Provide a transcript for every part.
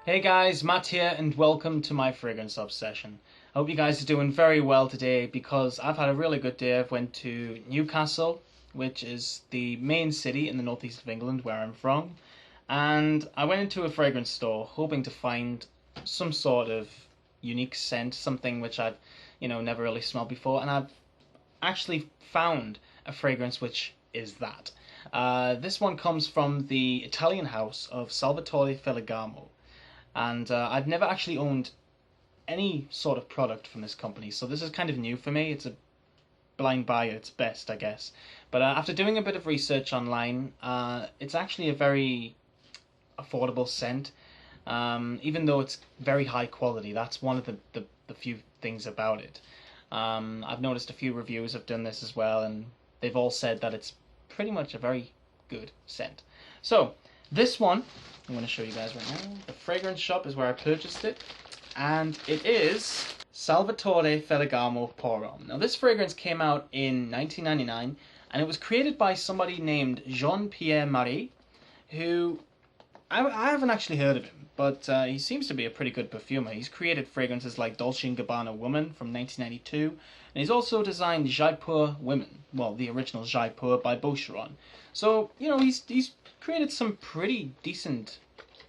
Hey guys, Matt here and welcome to my fragrance obsession. I hope you guys are doing very well today because I've had a really good day. I've went to Newcastle, which is the main city in the northeast of England where I'm from, and I went into a fragrance store hoping to find some sort of unique scent, something which I've, never really smelled before, and I've actually found a fragrance which is that. This one comes from the Italian house of Salvatore Ferragamo, and I've never actually owned any sort of product from this company, so this is kind of new for me. It's a blind buy at its best, I guess. But after doing a bit of research online, it's actually a very affordable scent, even though it's very high quality. That's one of the few things about it. I've noticed a few reviews have done this as well, and they've all said that it's pretty much a very good scent. So, this one, I'm going to show you guys right now. The fragrance shop is where I purchased it, and it is Salvatore Ferragamo Pour Homme. Now, this fragrance came out in 1999, and it was created by somebody named Jean-Pierre Marie, who I haven't actually heard of him, but he seems to be a pretty good perfumer. He's created fragrances like Dolce & Gabbana Woman from 1992, and he's also designed Jaipur Women, well, the original Jaipur by Boucheron. So, he's created some pretty decent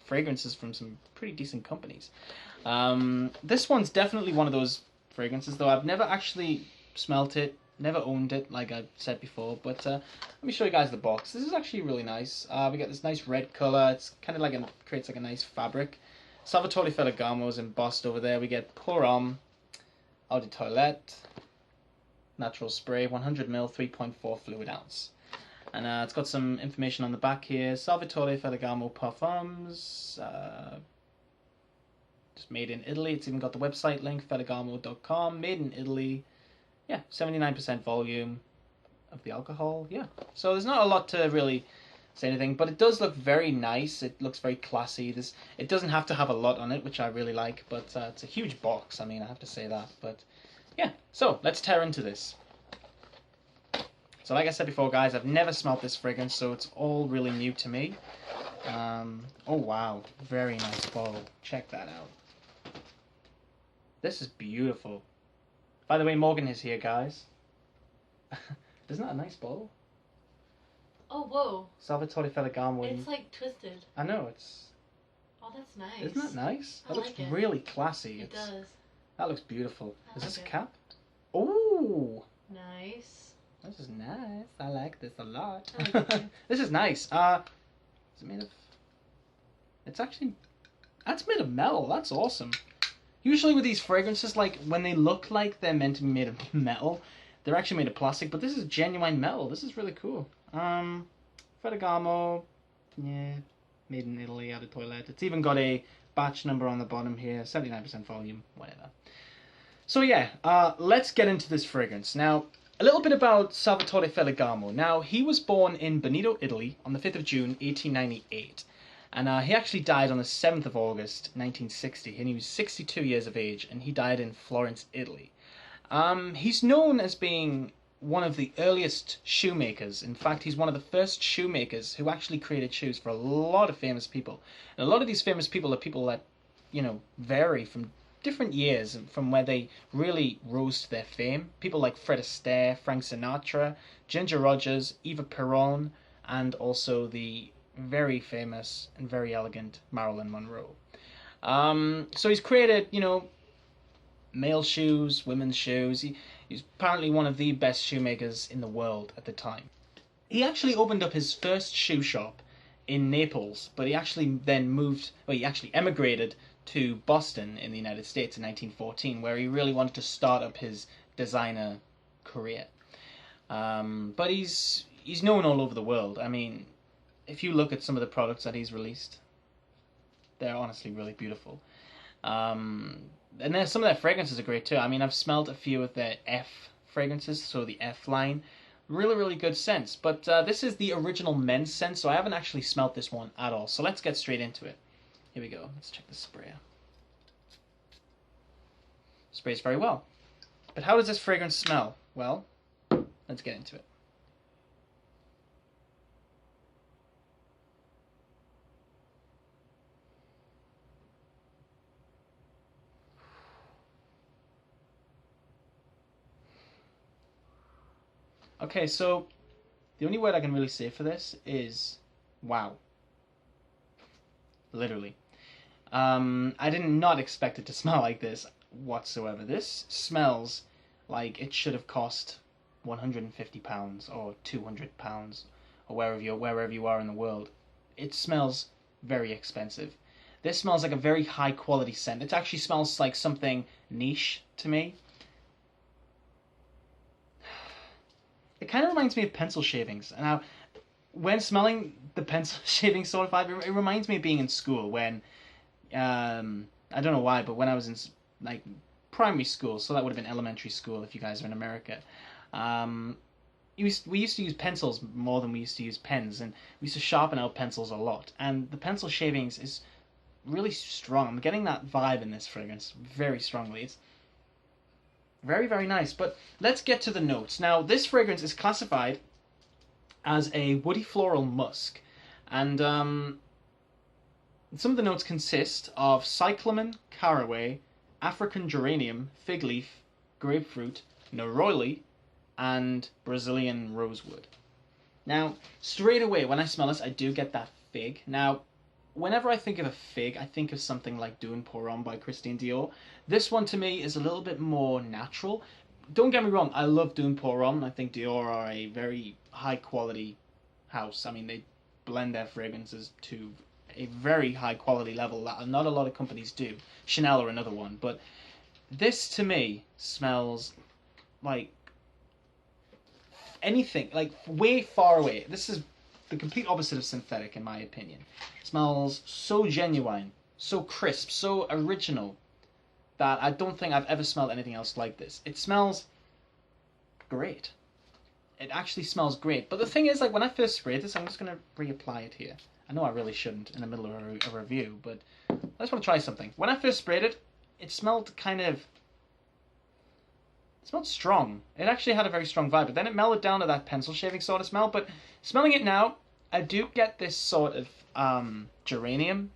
fragrances from some pretty decent companies. This one's definitely one of those fragrances, though I've never actually smelt it, never owned it, like I said before, but let me show you guys the box. This is actually really nice. We got this nice red color. It's kind of like creates like a nice fabric. Salvatore Ferragamo is embossed over there. We get Pour Homme, Eau de Toilette, natural spray, 100ml, 3.4 fluid ounce. And it's got some information on the back here. Salvatore Ferragamo Parfums, just made in Italy. It's even got the website link, ferragamo.com, made in Italy. Yeah, 79% volume of the alcohol. Yeah, so there's not a lot to really say anything, but it does look very nice. It looks very classy. It doesn't have to have a lot on it, which I really like, but it's a huge box. I mean, I have to say that. But yeah, so let's tear into this. So like I said before, guys, I've never smelled this fragrance, so it's all really new to me. Oh wow, very nice bottle. Check that out. This is beautiful. By the way, Morgan is here, guys. Isn't that a nice bottle? Oh, whoa. Salvatore Ferragamo. It's like twisted. I know, it's... Oh, that's nice. Isn't that nice? That I looks like it. really classy. It does. That looks beautiful. Is I this a like it. cap? Ooh! Nice. This is nice. I like this a lot. I like it too. This is nice. Is it made of... It's actually... That's made of metal. That's awesome. Usually with these fragrances, like, when they look like they're meant to be made of metal, they're actually made of plastic, but this is genuine metal. This is really cool. Ferragamo, yeah, made in Italy, Eau de Toilette. It's even got a batch number on the bottom here, 79% volume, whatever. So yeah, let's get into this fragrance. Now, a little bit about Salvatore Ferragamo. Now, he was born in Veneto, Italy, on the 5th of June, 1898. And he actually died on the 7th of August, 1960, and he was 62 years of age, and he died in Florence, Italy. He's known as being one of the earliest shoemakers. In fact, he's one of the first shoemakers who actually created shoes for a lot of famous people. And a lot of these famous people are people that, vary from different years from where they really rose to their fame. People like Fred Astaire, Frank Sinatra, Ginger Rogers, Eva Peron, and also the very famous and very elegant Marilyn Monroe. So he's created, male shoes, women's shoes. He's apparently one of the best shoemakers in the world at the time. He actually opened up his first shoe shop in Naples, but he actually he actually emigrated to Boston in the United States in 1914, where he really wanted to start up his designer career. But he's known all over the world. I mean, if you look at some of the products that he's released, they're honestly really beautiful. And then some of their fragrances are great too. I mean, I've smelled a few of their F fragrances, so the F line. Really, really good scents. But this is the original men's scent, so I haven't actually smelt this one at all. So let's get straight into it. Here we go. Let's check the sprayer. Sprays very well. But how does this fragrance smell? Well, let's get into it. Okay, so the only word I can really say for this is wow. Literally. I did not expect it to smell like this whatsoever. This smells like it should have cost £150 or £200 or wherever you are in the world. It smells very expensive. This smells like a very high quality scent. It actually smells like something niche to me. It kind of reminds me of pencil shavings. Now, when smelling the pencil shaving sort of vibe, it reminds me of being in school when, I don't know why, but when I was in like primary school, so that would have been elementary school if you guys are in America, we used to use pencils more than we used to use pens, and we used to sharpen our pencils a lot. And the pencil shavings is really strong. I'm getting that vibe in this fragrance very strongly. It's very, very nice. But let's get to the notes. Now, this fragrance is classified as a woody floral musk, and some of the notes consist of cyclamen, caraway, African geranium, fig leaf, grapefruit, neroli, and Brazilian rosewood. Now, straight away when I smell this, I do get that fig. Now, whenever I think of a fig, I think of something like Doon Pour Homme by Christian Dior. This one to me is a little bit more natural. Don't get me wrong, I love Doon Pour Homme. I think Dior are a very high quality house. I mean, they blend their fragrances to a very high quality level that not a lot of companies do. Chanel are another one, but this to me smells like anything, like way far away. This is the complete opposite of synthetic in my opinion. It smells so genuine, so crisp, so original that I don't think I've ever smelled anything else like this. It smells great. It actually smells great. But the thing is, like when I first sprayed this, I'm just going to reapply it here. I know I really shouldn't in the middle of a review, but I just want to try something. When I first sprayed it, it smelled it smelled strong. It actually had a very strong vibe, but then it mellowed down to that pencil shaving sort of smell. But smelling it now, I do get this sort of geranium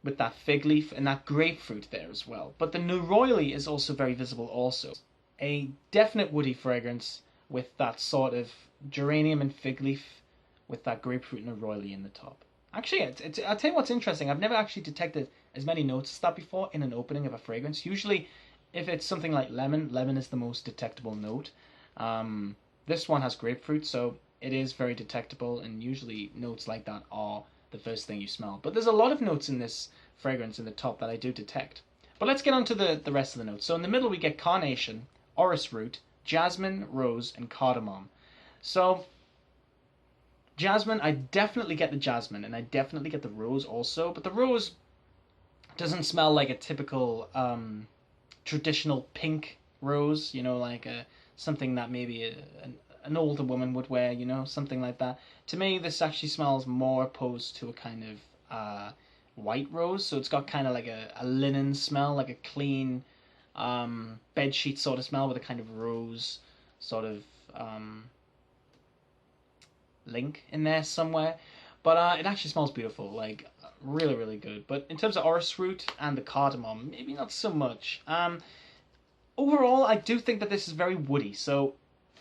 with that fig leaf and that grapefruit there as well. But the neroli is also very visible also. A definite woody fragrance with that sort of geranium and fig leaf with that grapefruit neroli in the top. Actually, I'll tell you what's interesting. I've never actually detected as many notes as that before in an opening of a fragrance. Usually, if it's something like lemon is the most detectable note. This one has grapefruit, so it is very detectable, and usually notes like that are the first thing you smell. But there's a lot of notes in this fragrance in the top that I do detect. But let's get on to the rest of the notes. So in the middle we get carnation, orris root, jasmine, rose, and cardamom. So jasmine, I definitely get the jasmine, and I definitely get the rose also. But the rose doesn't smell like a typical traditional pink rose, you know, like something that maybe an older woman would wear, you know, something like that. To me, this actually smells more opposed to a kind of white rose, so it's got kind of like a linen smell, like a clean bed sheet sort of smell with a kind of rose sort of link in there somewhere. But it actually smells beautiful, like really, really good. But in terms of orris root and the cardamom, maybe not so much. Overall, I do think that this is very woody, so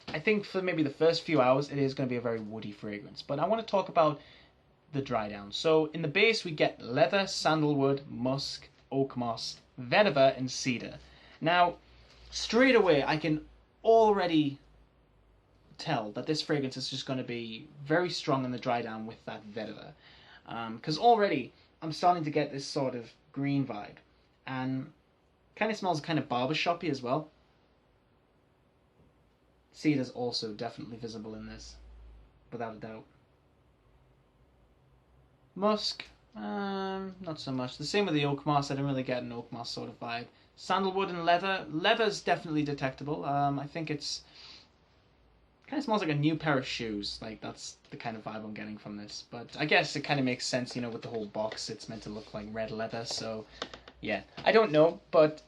I think for maybe the first few hours, it is going to be a very woody fragrance. But I want to talk about the dry down. So in the base, we get leather, sandalwood, musk, oak moss, vetiver, and cedar. Now, straight away, I can already tell that this fragrance is just going to be very strong in the dry down with that vetiver. Because already, I'm starting to get this sort of green vibe. And kind of smells kind of barbershoppy as well. Cedar's also definitely visible in this, without a doubt. Musk, not so much. The same with the oak moss. I didn't really get an oak moss sort of vibe. Sandalwood and leather. Leather's definitely detectable. I think it's kind of smells like a new pair of shoes. Like that's the kind of vibe I'm getting from this. But I guess it kind of makes sense, you know, with the whole box. It's meant to look like red leather. So yeah, I don't know, but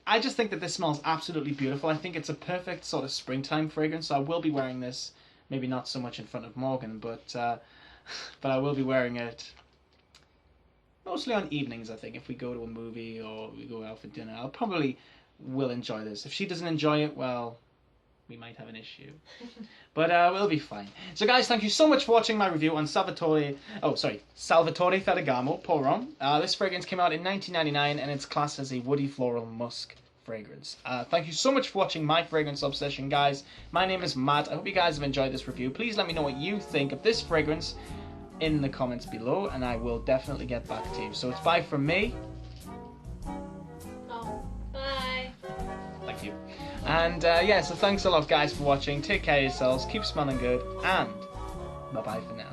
I just think that this smells absolutely beautiful. I think it's a perfect sort of springtime fragrance. So I will be wearing this, maybe not so much in front of Morgan, but I will be wearing it mostly on evenings, I think. If we go to a movie or we go out for dinner, I'll probably will enjoy this. If she doesn't enjoy it, well, we might have an issue. But we'll be fine. So guys, thank you so much for watching my review on Salvatore Ferragamo Pour Homme. This fragrance came out in 1999 and it's classed as a woody floral musk fragrance. Thank you so much for watching my fragrance obsession, guys. My name is Matt. I hope you guys have enjoyed this review. Please let me know what you think of this fragrance in the comments below, and I will definitely get back to you. So it's bye from me. Oh, bye. Thank you. And yeah, so thanks a lot, guys, for watching. Take care of yourselves, keep smelling good, and bye-bye for now.